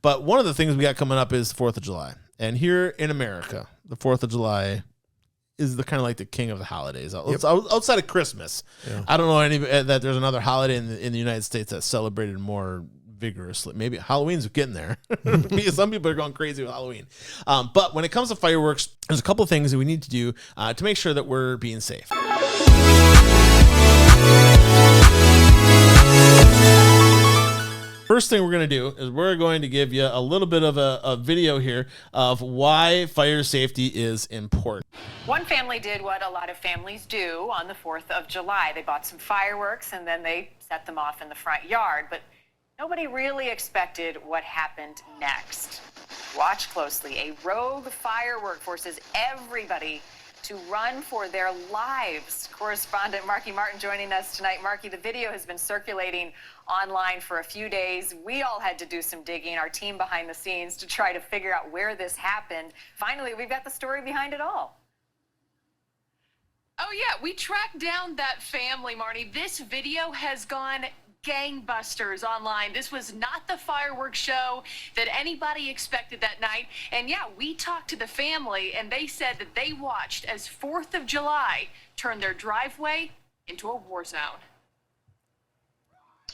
But one of the things we got coming up is the 4th of July. And here in America, the 4th of July is the kind of like the king of the holidays. Outside of Christmas. Yeah. I don't know that there's another holiday in the United States that's celebrated more vigorously. Maybe Halloween's getting there. Some people are going crazy with Halloween. But when it comes to fireworks, there's a couple of things that we need to do to make sure that we're being safe. First thing we're going to do is we're going to give you a little bit of a video here of why fire safety is important. One family did what a lot of families do on the 4th of July. They bought some fireworks and then they set them off in the front yard. But nobody really expected what happened next. Watch closely. A rogue firework forces everybody to run for their lives. Correspondent Marky Martin joining us tonight. Marky, the video has been circulating online for a few days. We all had to do some digging, our team behind the scenes, to try to figure out where this happened. Finally, we've got the story behind it all. Oh yeah, we tracked down that family, Marty. This video has gone gangbusters online. This was not the fireworks show that anybody expected that night. And yeah, we talked to the family and they said that they watched as 4th of July turned their driveway into a war zone.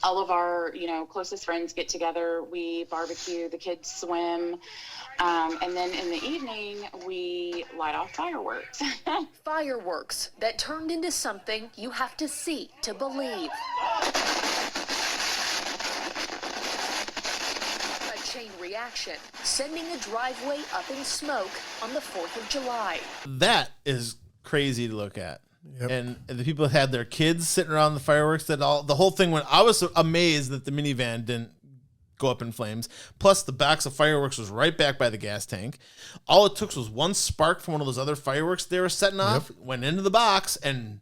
All of our, closest friends get together, we barbecue, the kids swim, and then in the evening, we light off fireworks. Fireworks that turned into something you have to see to believe. A chain reaction, sending a driveway up in smoke on the 4th of July. That is crazy to look at. Yep. And the people had their kids sitting around the fireworks. The whole thing went. I was amazed that the minivan didn't go up in flames. Plus, the box of fireworks was right back by the gas tank. All it took was one spark from one of those other fireworks they were setting off, went into the box, and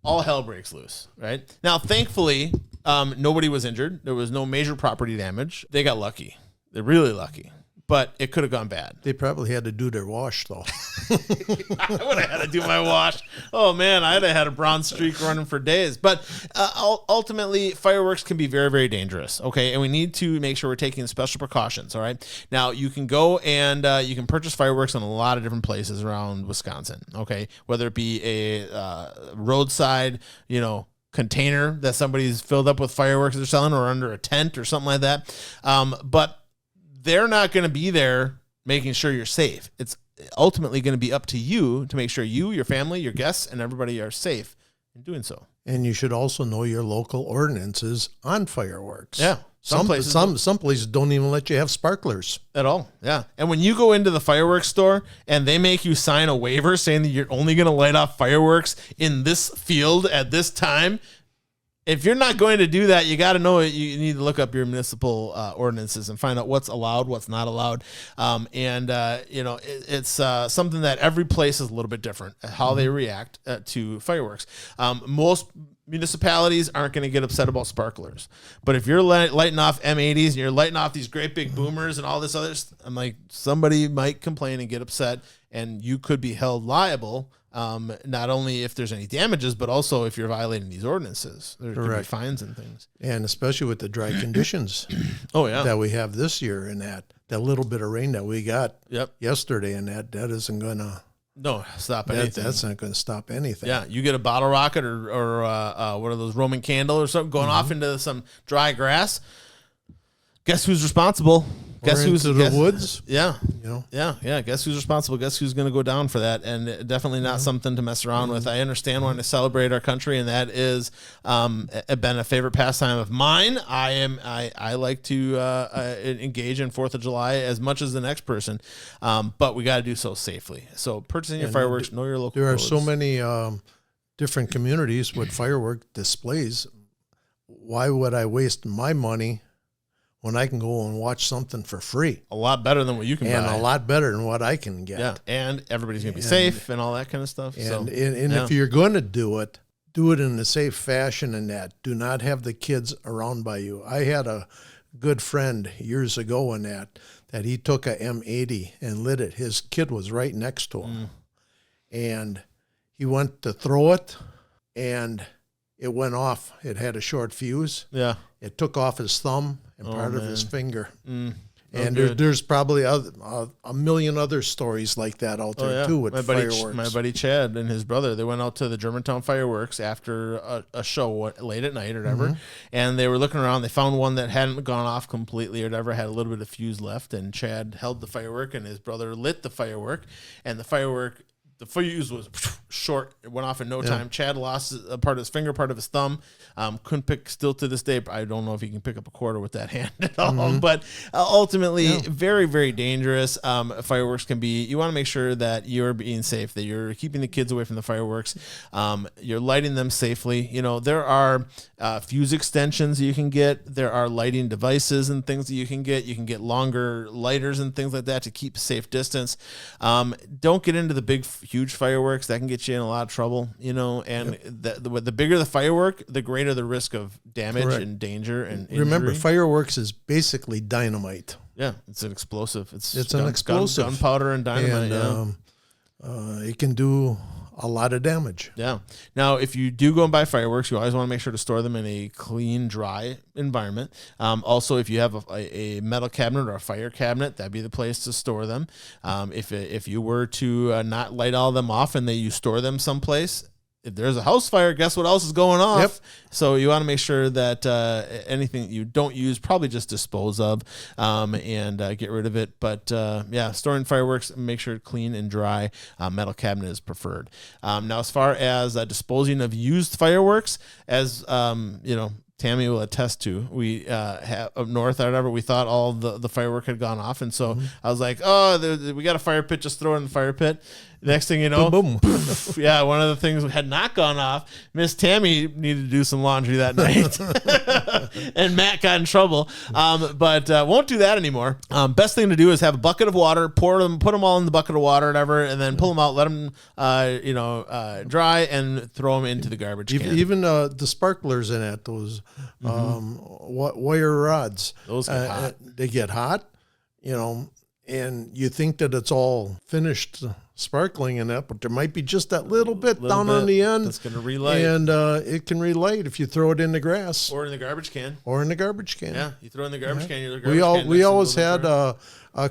all hell breaks loose. Right now, thankfully, nobody was injured. There was no major property damage. They got lucky. They're really lucky. But it could have gone bad. They probably had to do their wash, though. I would have had to do my wash. Oh, man, I'd have had a brown streak running for days. But ultimately, fireworks can be very, very dangerous, okay? And we need to make sure we're taking special precautions, all right? Now, you can go and you can purchase fireworks in a lot of different places around Wisconsin, okay? Whether it be a roadside, container that somebody's filled up with fireworks they're selling, or under a tent or something like that. But they're not going to be there making sure you're safe. It's ultimately going to be up to you to make sure you, your family, your guests, and everybody are safe in doing so. And you should also know your local ordinances on fireworks. Yeah. Some places don't even let you have sparklers. At all. Yeah. And when you go into the fireworks store and they make you sign a waiver saying that you're only going to light off fireworks in this field at this time, if you're not going to do that, you got to know it. You need to look up your municipal ordinances and find out what's allowed, what's not allowed. It's something that every place is a little bit different, how they react to fireworks. Most municipalities aren't going to get upset about sparklers. But if you're lighting off M80s and you're lighting off these great big boomers and all this other, I'm like, somebody might complain and get upset, and you could be held liable. Not only if there's any damages, but also if you're violating these ordinances. There could be fines and things. And especially with the dry conditions that we have this year, and that little bit of rain that we got yesterday, and that isn't going to stop anything. That's not going to stop anything. Yeah, you get a bottle rocket or one of those Roman candle or something going off into some dry grass. Guess who's responsible? Guess who's in the woods? Yeah. Guess who's responsible? Guess who's going to go down for that? And definitely not something to mess around with. I understand wanting to celebrate our country, and that is been a favorite pastime of mine. I like to engage in 4th of July as much as the next person, but we got to do so safely. So purchasing your fireworks, know your local. There are codes. so many different communities with firework displays. Why would I waste my money when I can go and watch something for free? A lot better than what you can buy. And a lot better than what I can get. Yeah, and everybody's going to be safe and all that kind of stuff. And if you're going to do it in a safe fashion, and that. Do not have the kids around by you. I had a good friend years ago in that he took a M80 and lit it. His kid was right next to him. And he went to throw it, and it went off. It had a short fuse. Yeah. It took off his thumb and part of his finger. And good. there's probably a million other stories like that out there too with fireworks. My buddy Chad and his brother, they went out to the Germantown fireworks after a show late at night or whatever, and they were looking around. They found one that hadn't gone off completely or whatever, had a little bit of fuse left, and Chad held the firework, and his brother lit the firework, and the fuse was short. It went off in no time. Chad lost a part of his finger, part of his thumb. Couldn't pick, still to this day, I don't know if he can pick up a quarter with that hand at all. But ultimately, very, very dangerous. Fireworks can be, you want to make sure that you're being safe, that you're keeping the kids away from the fireworks. You're lighting them safely. You know, there are fuse extensions you can get. There are lighting devices and things that you can get. You can get longer lighters and things like that to keep a safe distance. Don't get into the big, huge fireworks. That can get you in a lot of trouble, you know, and the bigger the firework, the greater the risk of damage and danger and injury. Remember, fireworks is basically dynamite. Yeah, it's an explosive. It's an explosive. Gunpowder and dynamite. And it can do a lot of damage. Yeah. Now, if you do go and buy fireworks, you always want to make sure to store them in a clean, dry environment. Also, if you have a metal cabinet or a fire cabinet, that'd be the place to store them. If you were to not light all of them off and you store them someplace, if there's a house fire, guess what else is going off? Yep. So you want to make sure that anything that you don't use, probably just dispose of and get rid of it. But storing fireworks, make sure it's clean and dry. Metal cabinet is preferred. Now, as far as disposing of used fireworks, as Tammy will attest to, we have up north or whatever, we thought all the firework had gone off. And so I was like, we got a fire pit, just throw it in the fire pit. Next thing you know, boom. Yeah, one of the things had not gone off. Miss Tammy needed to do some laundry that night, and Matt got in trouble. But won't do that anymore. Best thing to do is have a bucket of water, put them all in the bucket of water, or whatever, and then pull them out, let them dry, and throw them into the garbage can. Even the sparklers in it, those wire rods, Those get hot. They get hot, and you think that it's all finished sparkling in it, but there might be just that little bit on the end that's going to relight, and it can relight if you throw it in the grass or in the garbage can. Yeah, you throw it in the garbage can. We always had a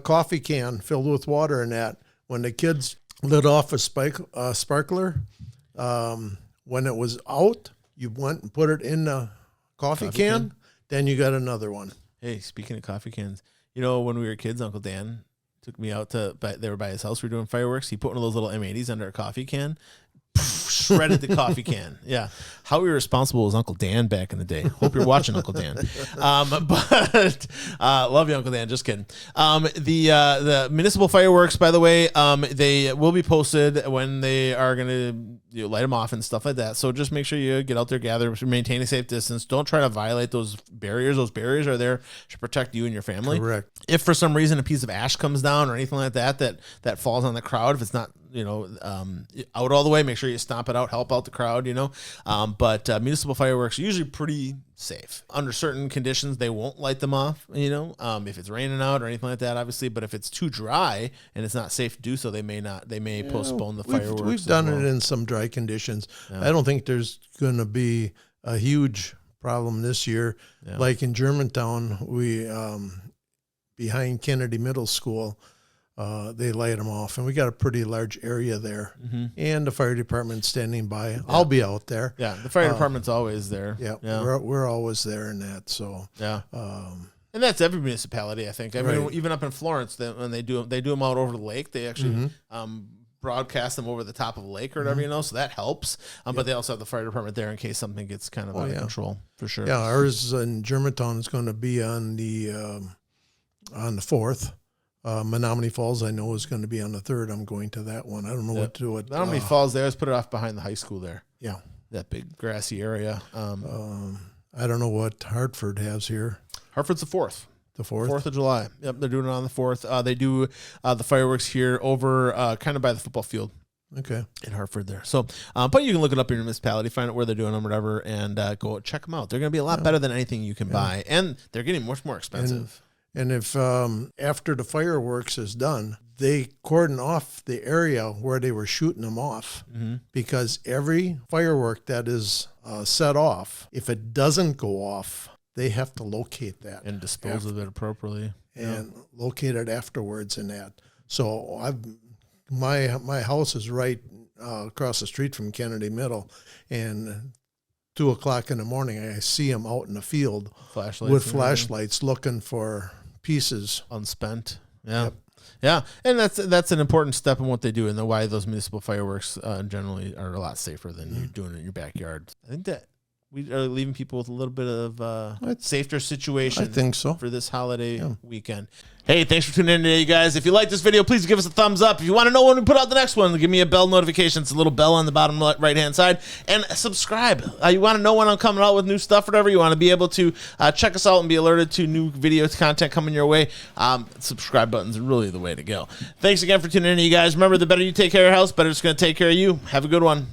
coffee can filled with water in that. When the kids lit off a sparkler, when it was out, you went and put it in the coffee can. Then you got another one. Hey, speaking of coffee cans, when we were kids, Uncle Dan took me out they were by his house. We were doing fireworks. He put one of those little M80s under a coffee can, shredded the coffee can. Yeah. How irresponsible was Uncle Dan back in the day? Hope you're watching, Uncle Dan. But love you, Uncle Dan. Just kidding. The municipal fireworks, by the way, they will be posted when they are going to light them off and stuff like that. So just make sure you get out there, gather, maintain a safe distance. Don't try to violate those barriers. Those barriers are there to protect you and your family. Correct. If for some reason a piece of ash comes down or anything like that falls on the crowd, if it's not out all the way, make sure you stomp it out, help out the crowd, but municipal fireworks are usually pretty safe. Under certain conditions, they won't light them off, if it's raining out or anything like that, obviously, but if it's too dry and it's not safe to do so, they may postpone the fireworks. We've done it in some dry conditions. I don't think there's going to be a huge problem this year. Yeah. Like in Germantown, we, behind Kennedy Middle School, they light them off, and we got a pretty large area there, and the fire department's standing by. Yeah. I'll be out there. Yeah, the fire department's always there. Yeah. We're always there in that. So and that's every municipality, I think. I mean, even up in Florence, when they do them out over the lake, they actually broadcast them over the top of the lake or whatever, so that helps. But they also have the fire department there in case something gets kind of out of control, for sure. Yeah, ours in Germantown is going to be on the 4th. Menominee Falls, I know, is going to be on the 3rd. I'm going to that one. I don't know what to do. Menominee Falls, they always put it off behind the high school there. Yeah. That big grassy area. I don't know what Hartford has here. Hartford's the 4th. The 4th? 4th of July. Yep, they're doing it on the 4th. They do the fireworks here over kind of by the football field. Okay. In Hartford there. So, but you can look it up in your municipality, find out where they're doing them, whatever, and go check them out. They're going to be a lot better than anything you can buy, and they're getting much more expensive. And if after the fireworks is done, they cordon off the area where they were shooting them off, because every firework that is set off, if it doesn't go off, they have to locate that and dispose of it appropriately. and locate it afterwards and that. So my house is right across the street from Kennedy Middle, and 2 o'clock in the morning, I see them out in the field with flashlights looking for pieces unspent. Yeah. Yep. Yeah. And that's an important step in what they do, and why those municipal fireworks generally are a lot safer than you doing it in your backyard. I think that we are leaving people with a little bit of safer situation. I think so. For this holiday weekend. Hey, thanks for tuning in today, you guys. If you like this video, please give us a thumbs up. If you want to know when we put out the next one, give me a bell notification. It's a little bell on the bottom right-hand side. And subscribe. You want to know when I'm coming out with new stuff or whatever. You want to be able to check us out and be alerted to new video content coming your way. Subscribe button's really the way to go. Thanks again for tuning in, you guys. Remember, the better you take care of your house, better it's going to take care of you. Have a good one.